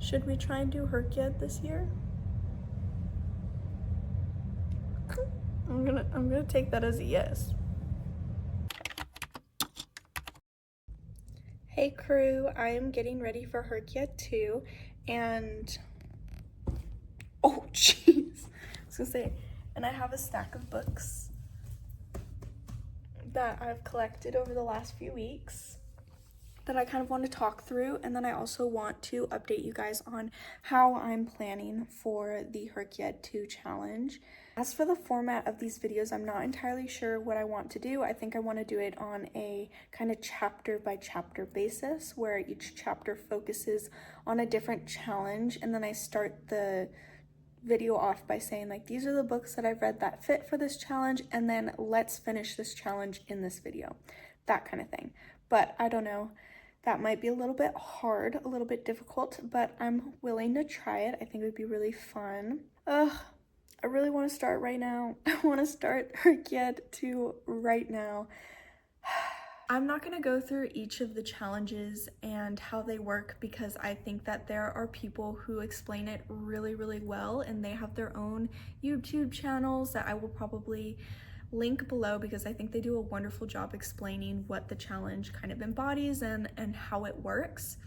Should we try and do HRCYED this year? I'm gonna take that as a yes. Hey crew, I am getting ready for HRCYED 2 and oh jeez, I was gonna say, and I have a stack of books that I've collected over the last few weeks that I kind of want to talk through, and then I also want to update you guys on how I'm planning for the HRCYED 2 challenge. As for the format of these videos, I'm not entirely sure what I want to do. I think I want to do it on a kind of chapter by chapter basis where each chapter focuses on a different challenge, and then I start the video off by saying like, these are the books that I've read that fit for this challenge, and then let's finish this challenge in this video, that kind of thing. But I don't know, that might be a little bit hard, a little bit difficult, but I'm willing to try it. I think it would be really fun. I really want to start right now. I want to start HRCYED 2 right now. I'm not going to go through each of the challenges and how they work because I think that there are people who explain it really, really well, and they have their own YouTube channels that I will probably link below because I think they do a wonderful job explaining what the challenge kind of embodies and how it works.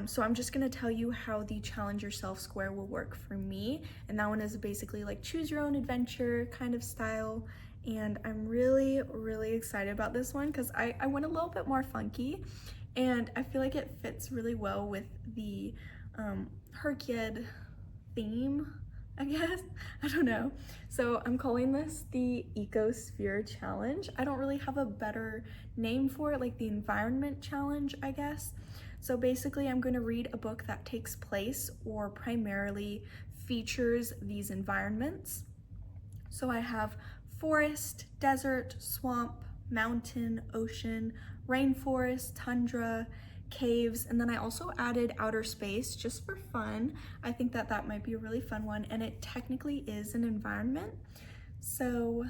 So I'm just gonna tell you how the challenge yourself square will work for me, and that one is basically like choose your own adventure kind of style. And I'm really, really excited about this one because I went a little bit more funky, and I feel like it fits really well with the HRCYED theme, I guess. I don't know. So I'm calling this the ecosphere challenge. I don't really have a better name for it, like the environment challenge, I guess. So basically I'm going to read a book that takes place or primarily features these environments. So I have forest, desert, swamp, mountain, ocean, rainforest, tundra, caves, and then I also added outer space just for fun. I think that that might be a really fun one, and it technically is an environment. So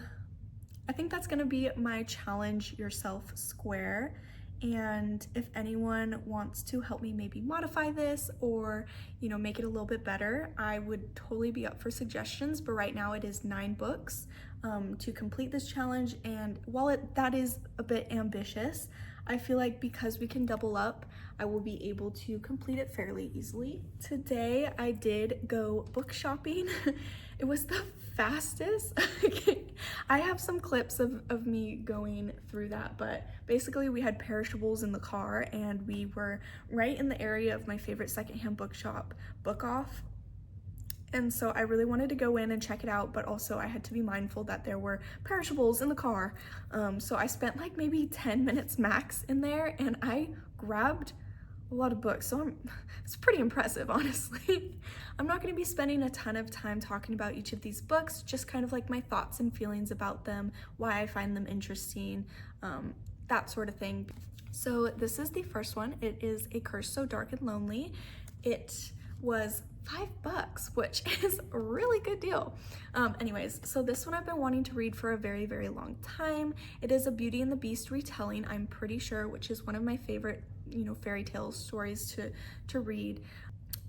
I think that's gonna be my challenge yourself square. And if anyone wants to help me maybe modify this or, you know, make it a little bit better, I would totally be up for suggestions. But right now it is 9 books to complete this challenge. And while that is a bit ambitious, I feel like because we can double up, I will be able to complete it fairly easily. Today I did go book shopping. It was the fastest. I have some clips of me going through that, but basically we had perishables in the car and we were right in the area of my favorite secondhand bookshop, Book Off. And so I really wanted to go in and check it out, but also I had to be mindful that there were perishables in the car. So I spent like maybe 10 minutes max in there, and I grabbed a lot of books. So it's pretty impressive, honestly. I'm not going to be spending a ton of time talking about each of these books, just kind of like my thoughts and feelings about them, why I find them interesting, that sort of thing. So this is the first one. It is A Curse So Dark and Lonely. It was $5, which is a really good deal. Anyways, so this one I've been wanting to read for a very, very long time. It is a Beauty and the Beast retelling, I'm pretty sure, which is one of my favorite, you know, fairy tale stories to read.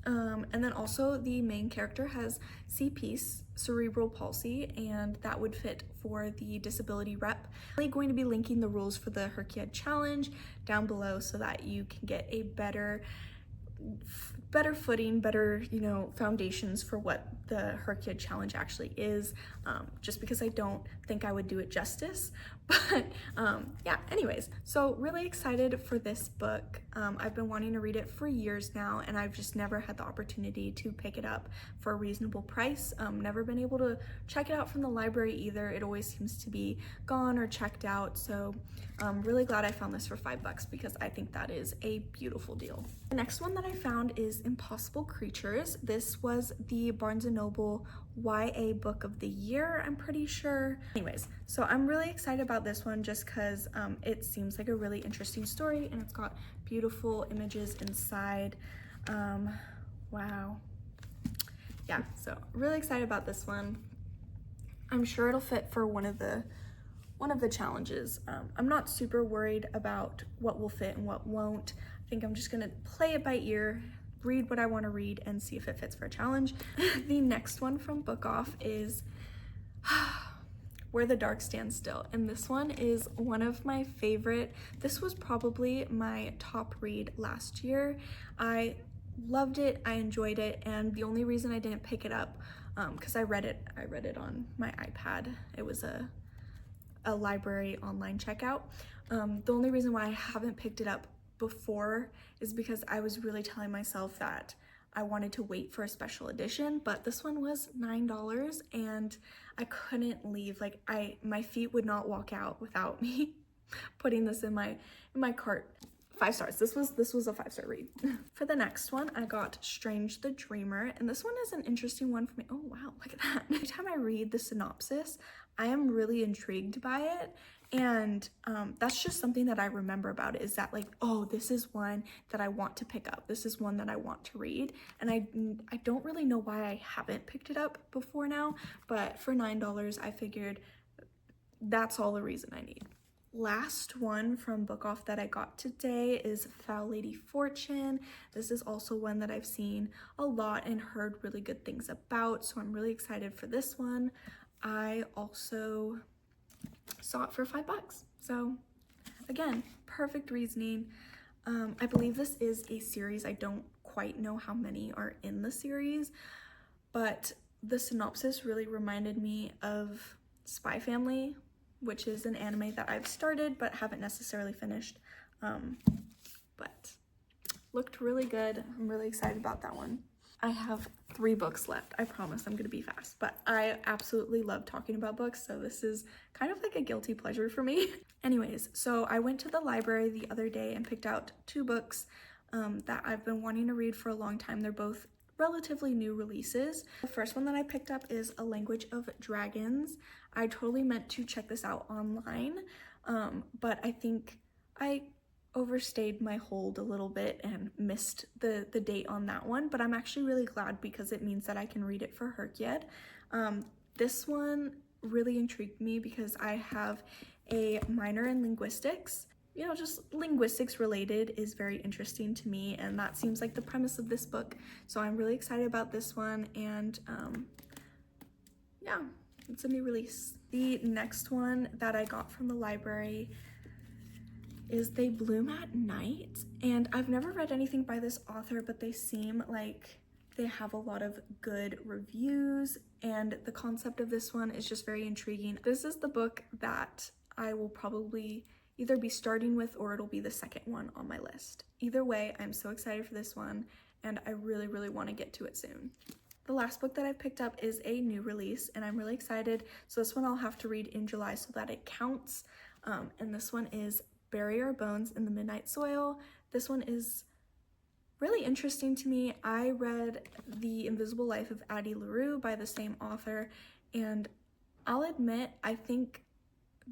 And then also the main character has CPs, cerebral palsy, and that would fit for the disability rep. I'm going to be linking the rules for the HRCYED challenge down below so that you can get a better footing, better, you know, foundations for what the HRCYED challenge actually is, just because I don't think I would do it justice. But yeah, anyways, so really excited for this book. I've been wanting to read it for years now, and I've just never had the opportunity to pick it up for a reasonable price. Never been able to check it out from the library either. It always seems to be gone or checked out. So I'm really glad I found this for $5 because I think that is a beautiful deal. The next one that I found is Impossible Creatures. This was the Barnes & Noble YA Book of the Year, I'm pretty sure. Anyways, so I'm really excited about this one just because it seems like a really interesting story, and it's got beautiful images inside. Wow. Yeah, so really excited about this one. I'm sure it'll fit for one of the challenges. I'm not super worried about what will fit and what won't. I think I'm just gonna play it by ear, read what I want to read and see if it fits for a challenge. The next one from Book Off is Where the Dark Stands Still, and this one is one of my favorite. This was probably my top read last year. I loved it, I enjoyed it, and the only reason I didn't pick it up, because I read it on my iPad. It was a library online checkout. The only reason why I haven't picked it up before is because I was really telling myself that I wanted to wait for a special edition, but this one was $9 and I couldn't leave. Like my feet would not walk out without me putting this in my cart. 5 stars. This was a 5-star read. For the next one, I got Strange the Dreamer, and this one is an interesting one for me. Oh wow, look at that. Every time I read the synopsis, I am really intrigued by it, and that's just something that I remember about it, is that like, oh, this is one that I want to pick up. This is one that I want to read, and I don't really know why I haven't picked it up before now, but for $9, I figured that's all the reason I need. Last one from Book Off that I got today is Foul Lady Fortune. This is also one that I've seen a lot and heard really good things about, so I'm really excited for this one. I also saw it for $5, so again, perfect reasoning. I believe this is a series. I don't quite know how many are in the series, but the synopsis really reminded me of Spy Family, which is an anime that I've started but haven't necessarily finished, but looked really good. I'm really excited about that one. I have 3 books left. I promise I'm gonna be fast, but I absolutely love talking about books, so this is kind of like a guilty pleasure for me. Anyways, so I went to the library the other day and picked out 2 books that I've been wanting to read for a long time. They're both relatively new releases. The first one that I picked up is A Language of Dragons. I totally meant to check this out online, but I think I overstayed my hold a little bit and missed the date on that one, but I'm actually really glad because it means that I can read it for HRCYED. This one really intrigued me because I have a minor in linguistics. You know, just linguistics related is very interesting to me, and that seems like the premise of this book, so I'm really excited about this one, and yeah, it's a new release. The next one that I got from the library is They Bloom at Night, and I've never read anything by this author, but they seem like they have a lot of good reviews, and the concept of this one is just very intriguing. This is the book that I will probably either be starting with or it'll be the second one on my list. Either way, I'm so excited for this one, and I really, really want to get to it soon. The last book that I picked up is a new release, and I'm really excited. So this one I'll have to read in July so that it counts. And this one is Bury Our Bones in the Midnight Soil. This one is really interesting to me. I read The Invisible Life of Addie LaRue by the same author, and I'll admit, I think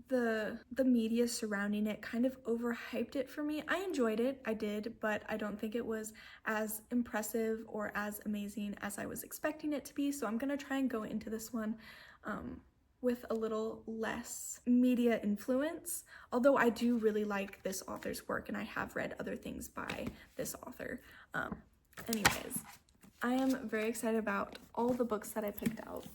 the media surrounding it kind of overhyped it for me. I enjoyed it, I did, but I don't think it was as impressive or as amazing as I was expecting it to be, so I'm gonna try and go into this one with a little less media influence, although I do really like this author's work and I have read other things by this author. Anyways, I am very excited about all the books that I picked out.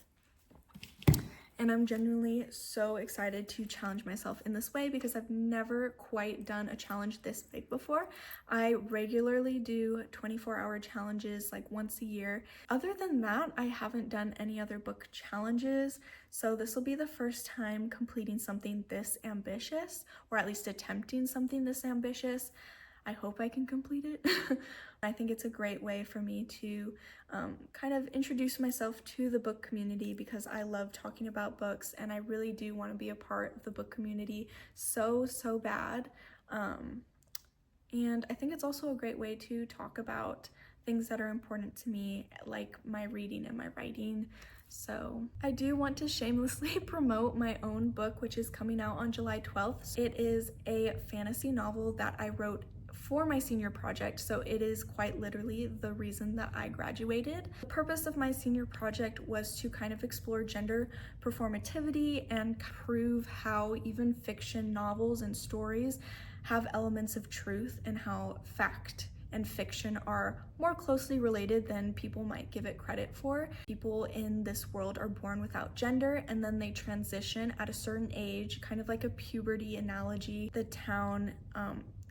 And I'm genuinely so excited to challenge myself in this way because I've never quite done a challenge this big before. I regularly do 24-hour challenges like once a year. Other than that, I haven't done any other book challenges. So this will be the first time completing something this ambitious, or at least attempting something this ambitious. I hope I can complete it. I think it's a great way for me to kind of introduce myself to the book community because I love talking about books and I really do want to be a part of the book community so bad. And I think it's also a great way to talk about things that are important to me, like my reading and my writing. So I do want to shamelessly promote my own book, which is coming out on July 12th. It is a fantasy novel that I wrote for my senior project, so it is quite literally the reason that I graduated. The purpose of my senior project was to kind of explore gender performativity and prove how even fiction novels and stories have elements of truth and how fact and fiction are more closely related than people might give it credit for. People in this world are born without gender, and then they transition at a certain age, kind of like a puberty analogy. The town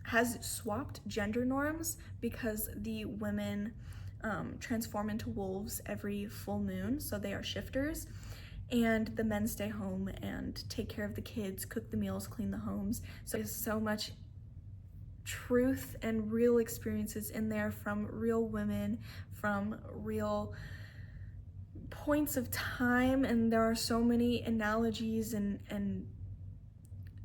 has swapped gender norms because the women transform into wolves every full moon, so they are shifters. And the men stay home and take care of the kids, cook the meals, clean the homes. So there's so much truth and real experiences in there from real women, from real points of time, and there are so many analogies and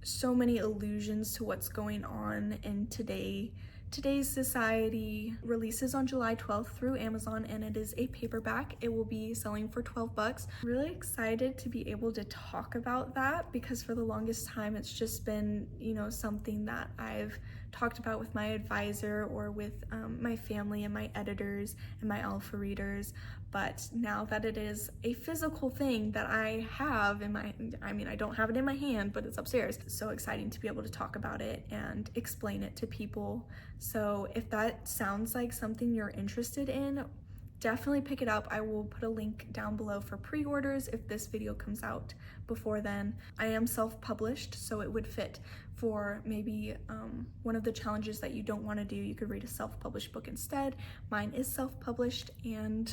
so many allusions to what's going on in today's society. Releases on July 12th through Amazon, and it is a paperback. It will be selling for $12. Really excited to be able to talk about that because for the longest time it's just been, something that I've talked about with my advisor or with my family and my editors and my alpha readers. But now that it is a physical thing that I have in I don't have it in my hand, but it's upstairs. It's so exciting to be able to talk about it and explain it to people. So if that sounds like something you're interested in, definitely pick it up. I will put a link down below for pre-orders if this video comes out before then. I am self-published, so it would fit for maybe one of the challenges that you don't want to do. You could read a self-published book instead. Mine is self-published, and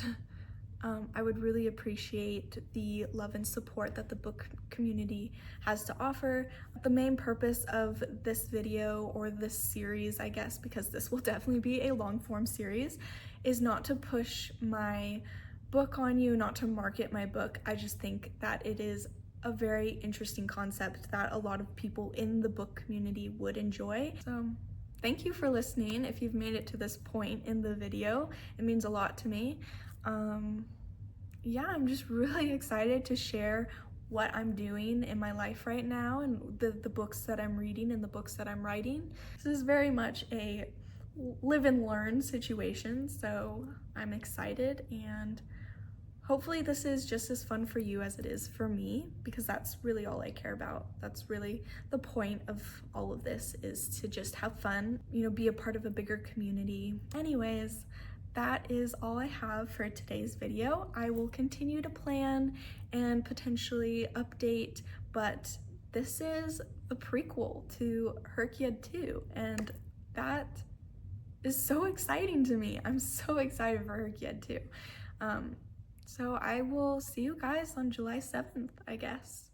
I would really appreciate the love and support that the book community has to offer. The main purpose of this video, or this series, I guess, because this will definitely be a long form series, is not to push my book on you, not to market my book. I just think that it is a very interesting concept that a lot of people in the book community would enjoy. So thank you for listening. If you've made it to this point in the video, it means a lot to me. Yeah, I'm just really excited to share what I'm doing in my life right now and the books that I'm reading and the books that I'm writing. This is very much a live and learn situation, so I'm excited, and hopefully this is just as fun for you as it is for me, because that's really all I care about. That's really the point of all of this, is to just have fun, be a part of a bigger community. Anyways, that is all I have for today's video. I will continue to plan and potentially update, but this is the prequel to HRCYED 2, and that is so exciting to me. I'm so excited for HRCYED 2. So I will see you guys on July 7th, I guess.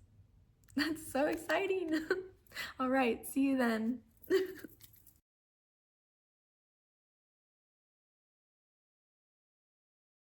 That's so exciting. All right, see you then.